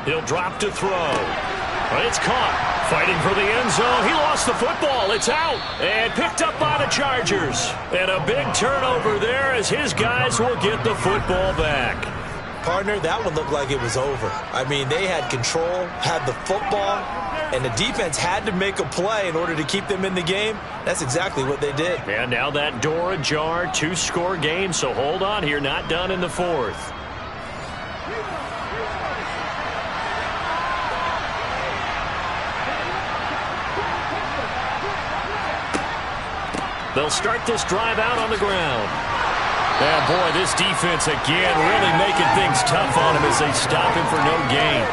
He'll drop to throw. But it's caught. Fighting for the end zone. He lost the football. It's out. And picked up by the Chargers. And a big turnover there as his guys will get the football back. Partner, that one looked like it was over. I mean, they had control, had the football, and the defense had to make a play in order to keep them in the game. That's exactly what they did. And now that door ajar, 2-score game, so hold on here. Not done in the fourth. They'll start this drive out on the ground. And boy, this defense again really making things tough on him as they stop him for no gain.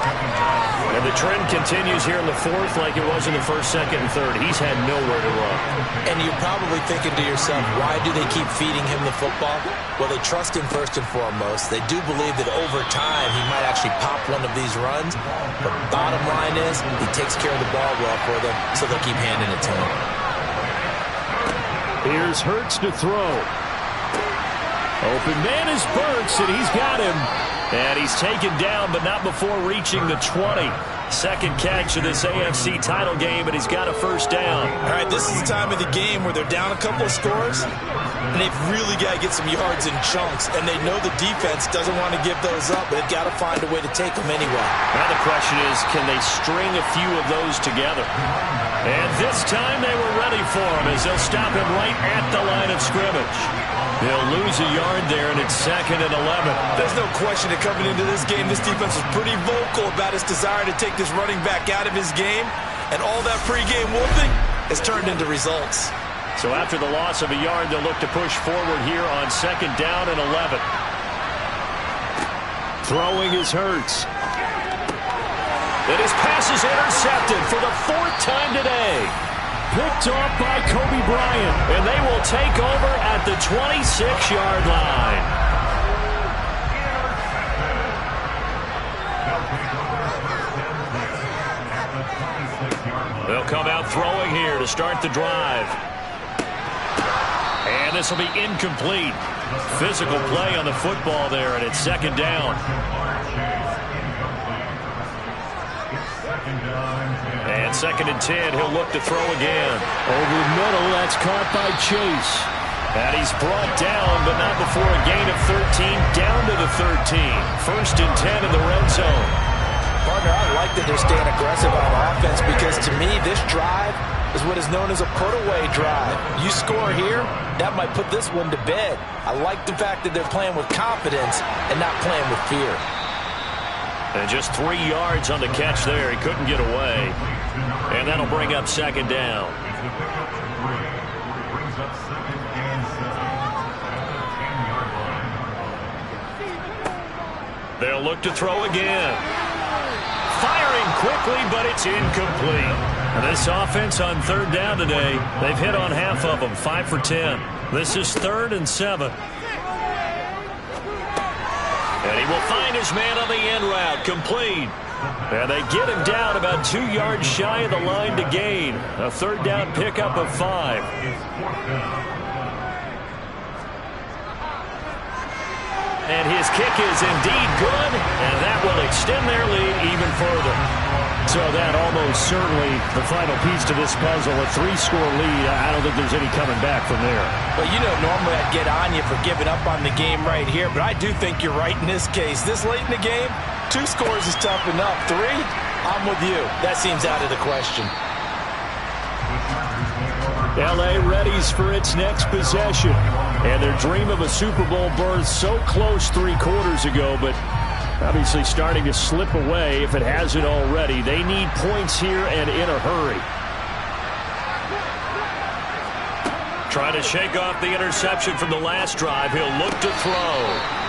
And the trend continues here in the fourth like it was in the first, second, and third. He's had nowhere to run. And you're probably thinking to yourself, why do they keep feeding him the football? Well, they trust him first and foremost. They do believe that over time he might actually pop one of these runs. But bottom line is he takes care of the ball well for them, so they'll keep handing it to him. Here's Hurts to throw. Open man is Burks, and he's got him. And he's taken down, but not before reaching the 20. Second catch of this AFC title game, and he's got a first down. All right, this is the time of the game where they're down a couple of scores, and they've really got to get some yards in chunks, and they know the defense doesn't want to give those up, but they've got to find a way to take them anyway. Now the question is, can they string a few of those together? And this time they were ready for him as they'll stop him right at the line of scrimmage. They'll lose a yard there, and it's 2nd and 11. There's no question that coming into this game, this defense was pretty vocal about its desire to take this running back out of his game, and all that pregame whooping has turned into results. So after the loss of a yard, they'll look to push forward here on 2nd down and 11. Throwing is Hurts. And his pass is intercepted for the 4th time today. Picked off by Kobe Bryant, and they will take over at the 26-yard line. They'll come out throwing here to start the drive. And this will be incomplete. Physical play on the football there, and it's 2nd down. And 2nd and 10, he'll look to throw again. Over the middle, that's caught by Chase. And he's brought down, but not before a gain of 13, down to the 13. 1st and 10 in the red zone. Partner, I like that they're staying aggressive on offense because to me, this drive is what is known as a put-away drive. You score here, that might put this one to bed. I like the fact that they're playing with confidence and not playing with fear. And just 3 yards on the catch there. He couldn't get away. And that'll bring up 2nd down. They'll look to throw again. Firing quickly, but it's incomplete. And this offense on 3rd down today, they've hit on half of them, 5 for 10. This is 3rd and 7. And he will find his man on the end route, complete. And they get him down about 2 yards shy of the line to gain. A 3rd down pickup of 5. And his kick is indeed good, and that will extend their lead even further. So that almost certainly the final piece to this puzzle, a 3-score lead. I don't think there's any coming back from there. Well, you know, normally I'd get on you for giving up on the game right here, but I do think you're right in this case. This late in the game, 2 scores is tough enough. 3, I'm with you. That seems out of the question. L.A. readies for its next possession. And their dream of a Super Bowl berth so close 3 quarters ago, but obviously starting to slip away if it hasn't already. They need points here and in a hurry. Trying to shake off the interception from the last drive. He'll look to throw.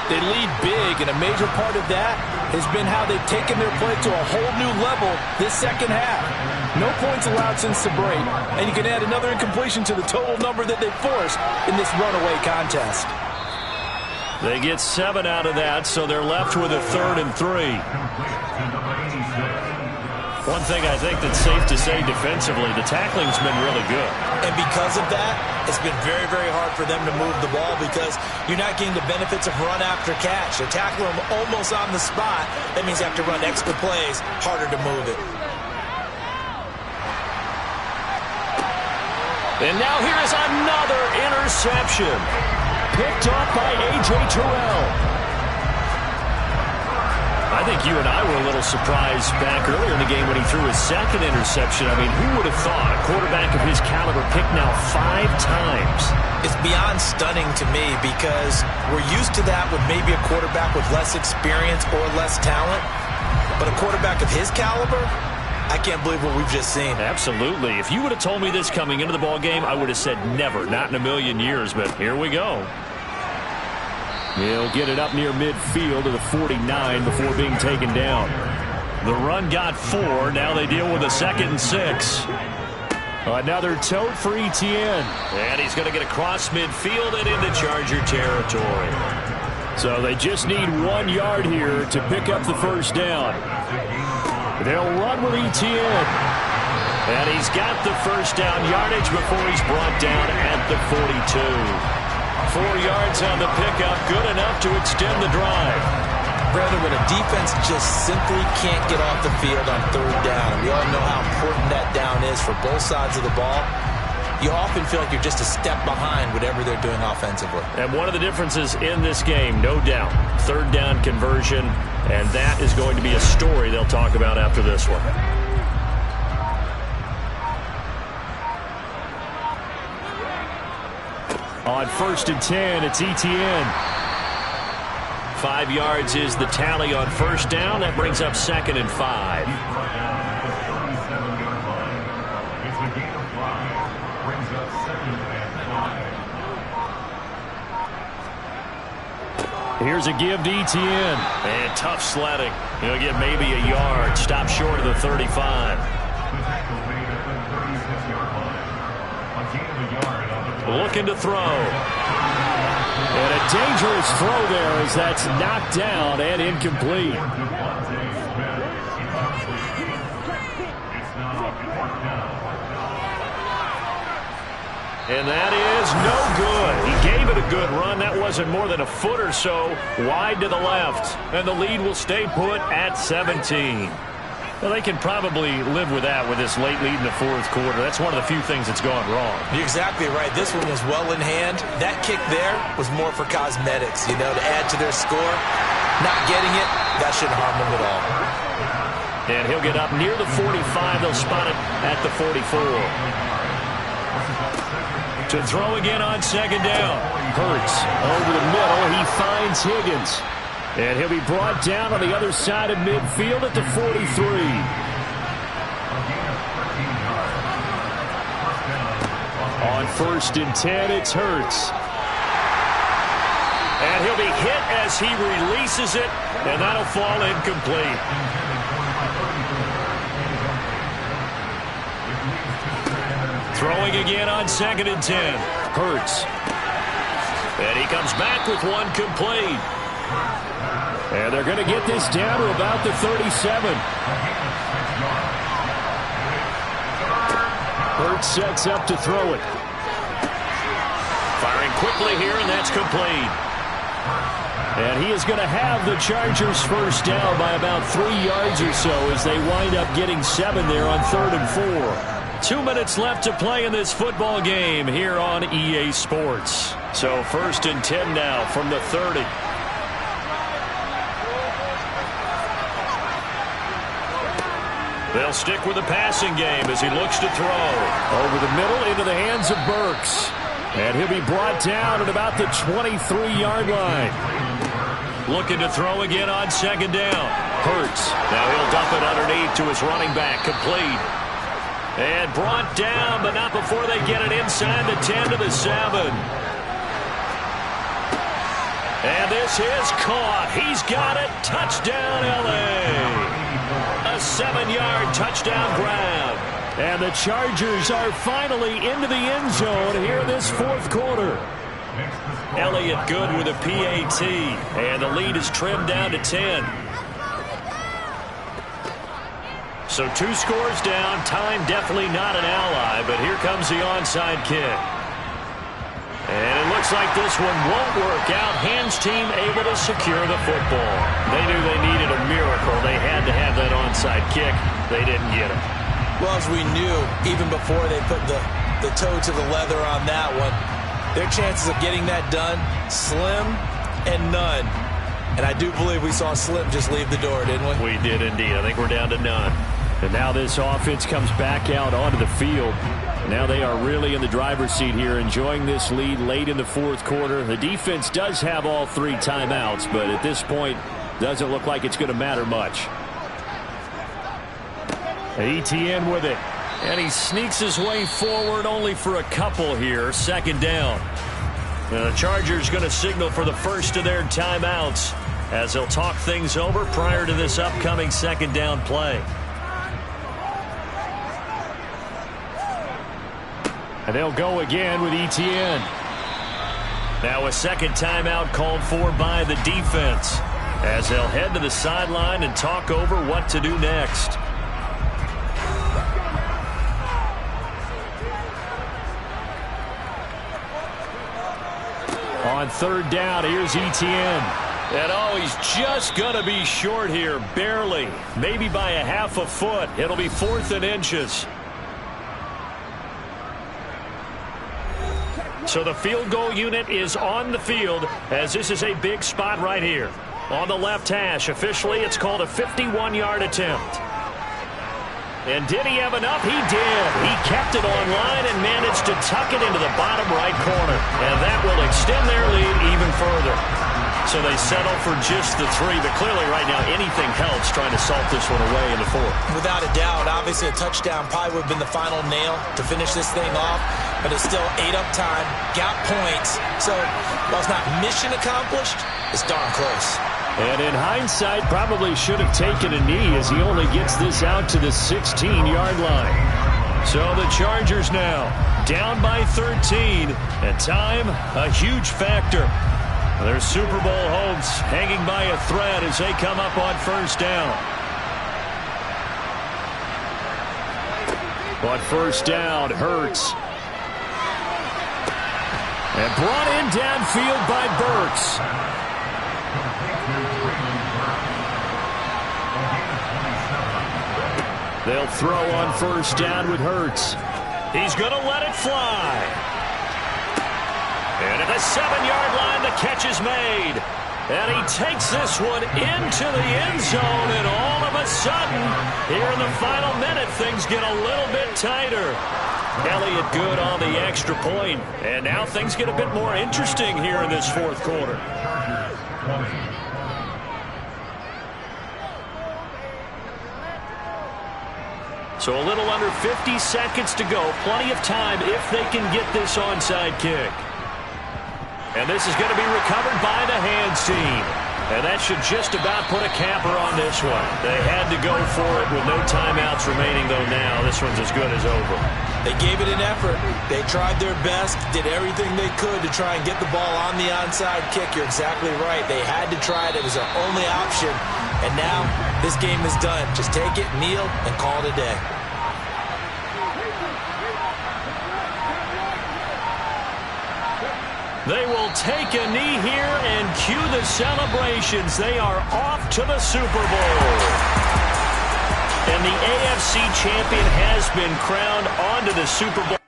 They lead big, and a major part of that has been how they've taken their play to a whole new level this second half. No points allowed since the break, and you can add another incompletion to the total number that they forced in this runaway contest. They get 7 out of that, so they're left with a 3rd and 3. One thing I think that's safe to say defensively, the tackling's been really good. And because of that, it's been very, very hard for them to move the ball because you're not getting the benefits of run after catch. They're tackling them almost on the spot. That means you have to run extra plays, harder to move it. And now here is another interception. Picked off by A.J. Terrell. I think you and I were a little surprised back earlier in the game when he threw his second interception. I mean, who would have thought a quarterback of his caliber picked now 5 times? It's beyond stunning to me because we're used to that with maybe a quarterback with less experience or less talent. But a quarterback of his caliber, I can't believe what we've just seen. Absolutely. If you would have told me this coming into the ball game, I would have said never, not in a million years. But here we go. He'll get it up near midfield to the 49 before being taken down. The run got 4. Now they deal with a 2nd and 6. Another tote for Etienne. And he's going to get across midfield and into Charger territory. So they just need 1 yard here to pick up the first down. They'll run with Etienne. And he's got the first down yardage before he's brought down at the 42. 4 yards on the pickup, good enough to extend the drive. Brandon, when a defense just simply can't get off the field on 3rd down, we all know how important that down is for both sides of the ball. You often feel like you're just a step behind whatever they're doing offensively. And one of the differences in this game, no doubt, 3rd down conversion, and that is going to be a story they'll talk about after this one. On 1st and 10, it's Etienne. 5 yards is the tally on 1st down. That brings up 2nd and 5. Here's a give to Etienne. And tough sledding. He'll get maybe a yard. Stop short of the 35. Looking to throw. And a dangerous throw there as that's knocked down and incomplete. And that is no good. He gave it a good run. That wasn't more than a foot or so wide to the left. And the lead will stay put at 17. Well, they can probably live with that with this late lead in the 4th quarter. That's one of the few things that's gone wrong. You're exactly right. This one was well in hand. That kick there was more for cosmetics, you know, to add to their score. Not getting it, that shouldn't harm them at all. And he'll get up near the 45. They'll spot it at the 44. To throw again on 2nd down. Hurts over the middle. He finds Higgins. And he'll be brought down on the other side of midfield at the 43. On 1st and 10, it's Hurts. And he'll be hit as he releases it, and that'll fall incomplete. Throwing again on 2nd and 10. Hurts. And he comes back with one complete. And they're going to get this down to about the 37. Hurts sets up to throw it. Firing quickly here, and that's complete. And he is going to have the Chargers first down by about 3 yards or so as they wind up getting 7 there on 3rd and 4. 2 minutes left to play in this football game here on EA Sports. So 1st and 10 now from the 30. They'll stick with the passing game as he looks to throw. Over the middle into the hands of Burks. And he'll be brought down at about the 23-yard line. Looking to throw again on 2nd down. Hurts. Now he'll dump it underneath to his running back. Complete. And brought down, but not before they get it inside the 10 to the 7. And this is caught. He's got it. Touchdown, L.A. A 7-yard touchdown grab. And the Chargers are finally into the end zone here in this 4th quarter. Elliott good with a PAT. And the lead is trimmed down to 10. So 2 scores down. Time definitely not an ally, but here comes the onside kick. And it looks like this one won't work out. Hands team able to secure the football. They knew they needed a miracle. They had to have that onside kick. They didn't get it. Well, as we knew, even before they put the toe to the leather on that one, their chances of getting that done, slim and none. And I do believe we saw Slim just leave the door, didn't we? We did indeed. I think we're down to none. And now this offense comes back out onto the field. Now they are really in the driver's seat here, enjoying this lead late in the 4th quarter. The defense does have all 3 timeouts, but at this point, doesn't look like it's going to matter much. Etienne with it. And he sneaks his way forward only for a couple here. 2nd down. Now the Chargers going to signal for the first of their timeouts as they'll talk things over prior to this upcoming 2nd down play. And they'll go again with Etienne. Now a 2nd timeout called for by the defense as they'll head to the sideline and talk over what to do next. On 3rd down, here's Etienne. And oh, he's just going to be short here, barely. Maybe by a half a foot. It'll be 4th and inches. So the field goal unit is on the field as this is a big spot right here. On the left hash, officially it's called a 51-yard attempt. And did he have enough? He did. He kept it on line and managed to tuck it into the bottom right corner. And that will extend their lead even further. So they settle for just the 3, but clearly right now anything helps trying to salt this one away in the 4th. Without a doubt, obviously a touchdown probably would have been the final nail to finish this thing off, but it's still ate up time, got points. So while it's not mission accomplished, it's darn close. And in hindsight, probably should have taken a knee as he only gets this out to the 16-yard line. So the Chargers now down by 13, and time a huge factor. Their Super Bowl hopes hanging by a thread as they come up on 1st down. On 1st down, Hurts. And brought in downfield by Burks. They'll throw on 1st down with Hurts. He's going to let it fly. And at the 7-yard line, the catch is made. And he takes this one into the end zone. And all of a sudden, here in the final minute, things get a little bit tighter. Elliott good on the extra point. And now things get a bit more interesting here in this 4th quarter. So a little under 50 seconds to go. Plenty of time if they can get this onside kick. And this is going to be recovered by the hands team. And that should just about put a capper on this one. They had to go for it with no timeouts remaining, though now this one's as good as over. They gave it an effort. They tried their best, did everything they could to try and get the ball on the onside kick. You're exactly right. They had to try it. It was their only option. And now this game is done. Just take it, kneel, and call it a day. They will take a knee here and cue the celebrations. They are off to the Super Bowl. And the AFC champion has been crowned onto the Super Bowl.